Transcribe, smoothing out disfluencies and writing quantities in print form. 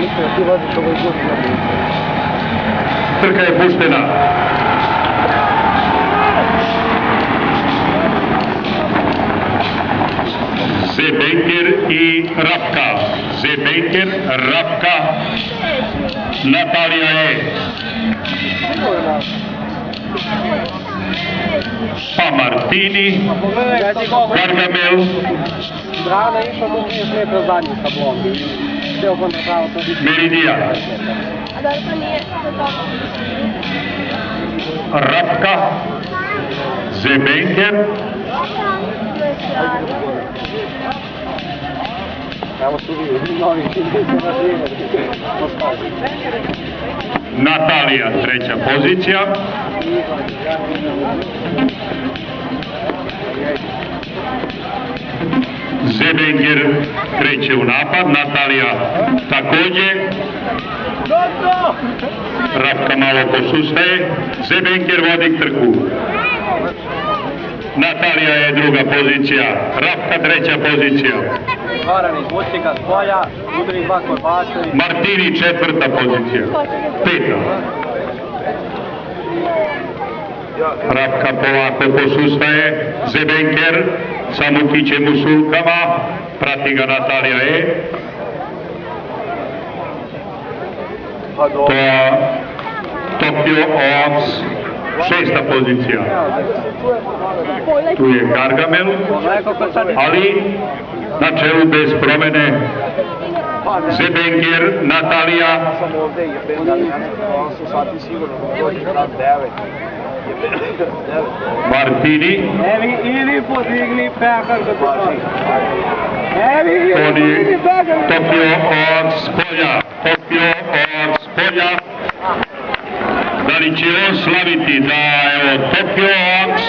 Mislim da ti voziš ovoj guži na budu. Trka je puštena. Zebenker i Rafka. Zebenker, Rafka, Natalija je. Pa Martini, Gargamel. Brana išla do 30 metra zadnji tablom. Htio kontrao to biti. Meridija. Rafka, Zebenker. Evo su vi, novi, Natalija, treća pozicija. Zebenker kreće u napad, Natalija također. Rafka malo posustaje, Zebenker vodi trku. Natalija je druga pozicija, Rafka treća pozicija. Varani, Vucika s polja, udri dva korbača i... Martini četvrta pozicija, peta. Rafka polako posustaje, Zebenker sa Mukićem u sulkama, prati ga Natalija je. Tokyo Oaks, šesta pozicija. Tu je Gargamel, ali na čelu bez promene Zebenker, Natalija. Martini. Ili podigni pekar da podigni. Tokyo Oaks polja. Tokyo Oaks polja. Da li će on slaviti da evo Tokyo Oaks